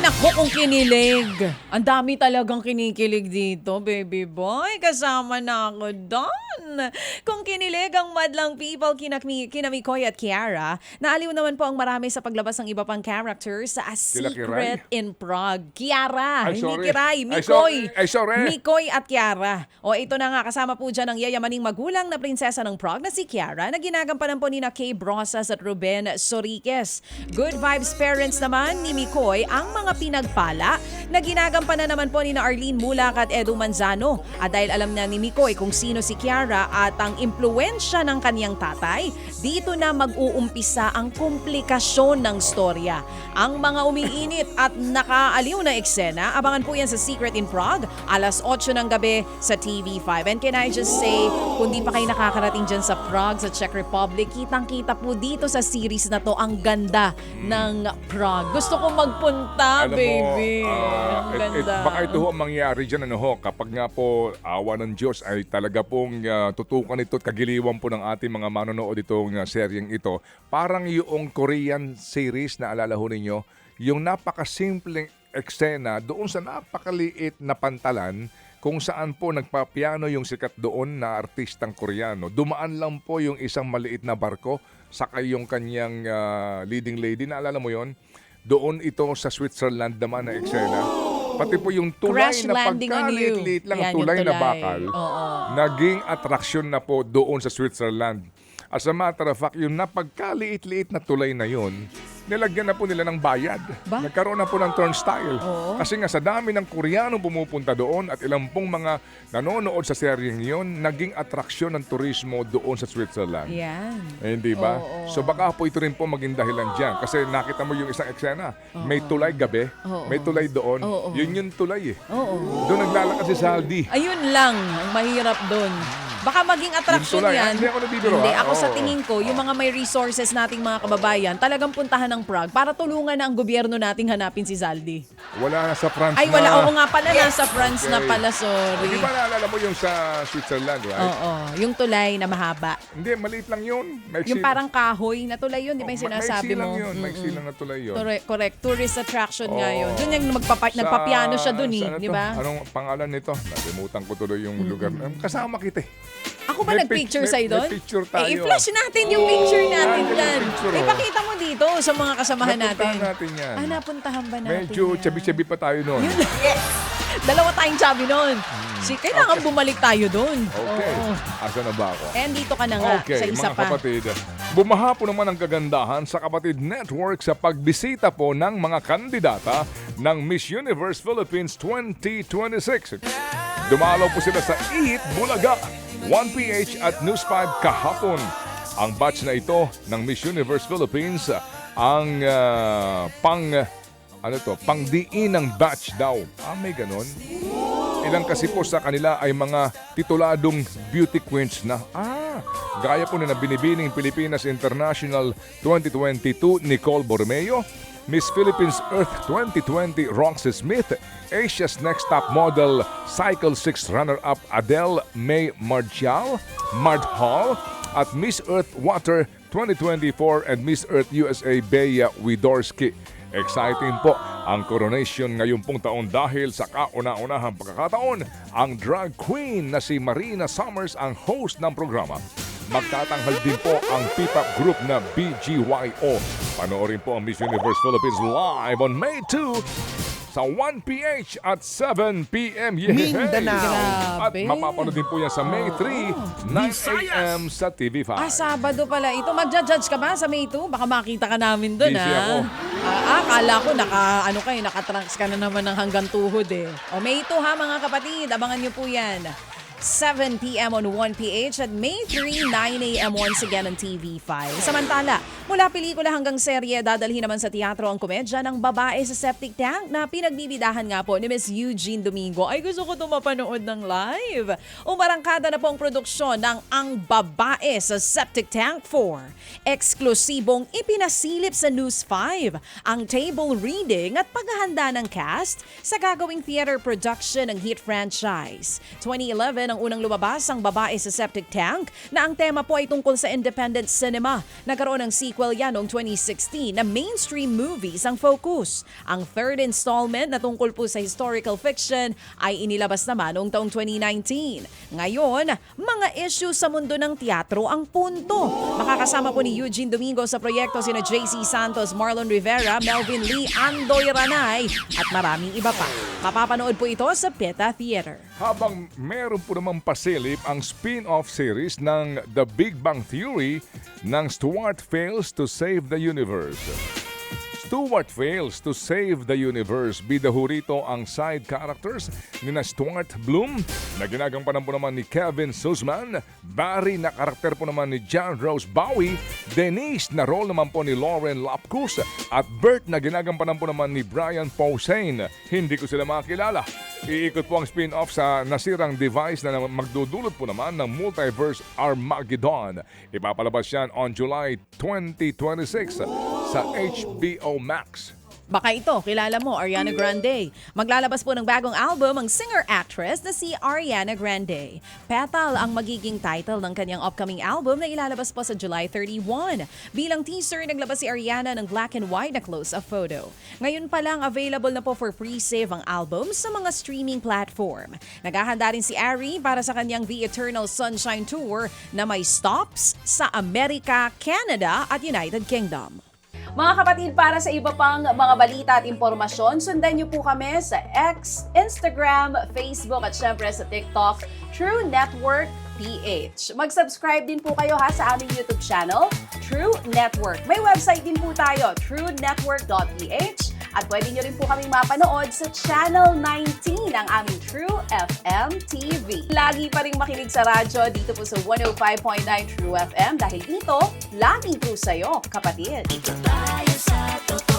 Naku, kung kinilig. Ang dami talagang kinikilig dito, baby boy. Kasama na ako doon. Kung kinilig ang madlang people kina Mikoy at Kiara, naaliw naman po ang marami sa paglabas ng iba pang characters sa A Kila Secret in Prague. Kiara, Ay, hindi sorry. Kiray. Ay, Mikoy. sorry. Mikoy at Kiara. O ito na nga, kasama po dyan ang yayamaning magulang na prinsesa ng Prague na si Kiara na ginagampanan po ni na Kay Brosas at Ruben Soriques. Good vibes parents naman ni Mikoy ang mga pinagpala na ginagampanan naman po ni na Arlene Mulak at Edu Manzano. At dahil alam na ni Mikoy kung sino si Kiara at ang impluensya ng kaniyang tatay, dito na mag-uumpisa ang komplikasyon ng storya. Ang mga umiinit at nakaaliw na eksena, abangan po yan sa Secret in Prague, alas 8 ng gabi sa TV5. And can I just say, kung di pa kayo nakakarating dyan sa Prague, sa Czech Republic, kitang-kita po dito sa series na to ang ganda ng Prague. Gusto ko magpunta, Alam mo, baby. Ang ganda. baka ito ho ang mangyari dyan, kapag nga po awa ng Diyos ay talaga pong tutukan ito at kagiliwan po ng ating mga manonood itong seryeng ito. Parang yung Korean series na alala ho ninyo, yung napakasimpleng eksena doon sa napakaliit na pantalan kung saan po nagpapiano yung sikat doon na artistang Koreano. Dumaan lang po yung isang maliit na barko, saka yung kanyang leading lady, naalala mo yon? Doon ito sa Switzerland naman na eksena. Pati po yung tulay Crash na landing on you. pagkaliit lang, Yan, yung tulay na tulay. bakal, Oo. naging atraksyon na po doon sa Switzerland. As a matter of fact, yung napagkaliit-liit na tulay na yun, nilagyan na po nila ng bayad. Ba? Nagkaroon na po ng turnstile. Oo. Kasi nga sa dami ng Koreano pumupunta doon at ilang pong mga nanonood sa seryeng yun, naging atraksyon ng turismo doon sa Switzerland. Yan. Hindi ba? Oo. So baka po ito rin po maging dahilan dyan. Kasi nakita mo yung isang eksena. May tulay gabi, Oo. may tulay doon. Oo. Yun yung tulay eh. Oo. Doon naglalakad si Saldi. Ayun lang, ang mahirap doon. Baka maging atraksyon Yung tulay, yan. hindi ako nabibiro, Hindi, ha? ako sa Oo. tingin ko, yung mga may resources nating mga kababayan, talagang puntahan ng Prague para tulungan na ang gobyerno nating hanapin si Zaldi. Wala na sa France Ay, na. wala. Oo nga pala, nasa France na Okay. pala, sorry. Di ba naalala mo yung sa Switzerland, right? Oo, yung tulay na mahaba. Hindi, maliit lang yun. Yung parang kahoy na tulay yun, di ba yung sinasabi maiksi lang mo? yun. Maiksi lang na tulay yun. Correct. Tourist attraction nga Oo. yun. Doon yung nagpapiano siya doon eh, saan di to? ba? Anong pangalan nito? Nalimutan ko tuloy yung lugar. Kasama kita eh. Ako ba May nag-picture pic- sa'yo may doon? picture tayo. I-flash natin yung picture natin Andyan yung dyan. picture, oh. Ipakita mo dito sa mga kasamahan natin. Napuntahan natin yan. Napuntahan ba natin Medyo yan? chabi-chabi pa tayo noon. Dalawa tayong chubby noon. Kailangan bumalik tayo doon. Okay. Oo. Asa na ba ako? And dito ka na nga Okay, sa isa mga pa. kapatid. Bumaha po naman ang kagandahan sa Kapatid Network sa pagbisita po ng mga kandidata ng Miss Universe Philippines 2026. Dumalaw po sila sa Eat Bulaga, 1PH at News 5 kahapon. Ang batch na ito ng Miss Universe Philippines ang pangdiinang batch daw. May ganon. Ilang kasi po sa kanila ay mga tituladong beauty queens na. Gaya po na binibining Pilipinas International 2022 Nicole Borromeo, Miss Philippines Earth 2020 Roxy Smith, Asia's Next Top Model Cycle 6 runner-up Adele May Marjal, at Miss Earth Water 2024 and Miss Earth USA Bea Widorsky. Exciting po ang coronation ngayon pong taon dahil sa kauna-unahang pagkakataon, ang drag queen na si Marina Summers ang host ng programa. Magtatanghal din po ang P-pop group na BGYO. Panoorin po ang Miss Universe Philippines live on May 2 sa 1PH at 7 p.m. Mindanao. At Grabe. mapapanood din po yan sa May 3, 9 a.m. sa TV5. Sabado pala ito. Magja-judge ka ba sa May 2? Baka makita ka namin doon, Busy ha? ako. Akala ko naka-trunks ka na naman ng hanggang tuhod, eh. O, May 2 ha, mga kapatid. Abangan niyo po yan. 7 p.m. on 1PH at May 3, 9 a.m. once again on TV5. Samantala, mula pelikula hanggang serye, dadalhin naman sa teatro ang komedya ng Babae sa Septic Tank na pinagbibidahan nga po ni Miss Eugene Domingo. Ay, gusto ko ito mapanood ng live. Umarangkada na po ang produksyon ng Ang Babae sa Septic Tank 4. Eksklusibong ipinasilip sa News 5 ang table reading at paghahanda ng cast sa gagawing theater production ng hit franchise. 2011 ng unang lumabas ang Babae sa Septic Tank na ang tema po ay tungkol sa independent cinema. Nagkaroon ng sequel yan noong 2016 na mainstream movies ang focus. Ang third installment na tungkol po sa historical fiction ay inilabas naman noong taong 2019. Ngayon, mga issue sa mundo ng teatro ang punto. Makakasama po ni Eugene Domingo sa proyekto sina JC Santos, Marlon Rivera, Melvin Lee, Andoy Ranay at maraming iba pa. Mapapanood po ito sa PETA Theater. Habang meron po naman pasilip ang spin-off series ng The Big Bang Theory ng Stuart Fails to Save the Universe. Stuart Fails to Save the Universe. Bida ho rito ang side characters ni na Stuart Bloom na ginagampanan po naman ni Kevin Sussman, Barry na karakter po naman ni John Rose Bowie, Denise na role naman po ni Lauren Lapkus at Bert na ginagampanan po naman ni Brian Posehn. Hindi ko sila makilala. Iikot po ang spin-off sa nasirang device na magdudulot po naman ng Multiverse Armageddon. Ipapalabas yan on July 2026 sa HBO Max. Baka ito, kilala mo, Ariana Grande. Maglalabas po ng bagong album ang singer-actress na si Ariana Grande. Petal ang magiging title ng kanyang upcoming album na ilalabas po sa July 31. Bilang teaser, naglabas si Ariana ng black and white na close-up photo. Ngayon pa lang available na po for pre-save ang album sa mga streaming platform. Naghahanda rin si Ari para sa kanyang The Eternal Sunshine Tour na may stops sa Amerika, Canada at United Kingdom. Mga kapatid, para sa iba pang mga balita at impormasyon, sundan niyo po kami sa X, Instagram, Facebook at syempre sa TikTok, True Network PH. Mag-subscribe din po kayo sa aming YouTube channel, True Network. May website din po tayo, truenetwork.ph at pwede niyo rin po kaming mapanood sa Channel 19 ng aming True FM TV. Lagi pa rin makinig sa radyo dito po sa 105.9 True FM dahil dito, laging true sa'yo, kapatid. Dito tayo sa totoo.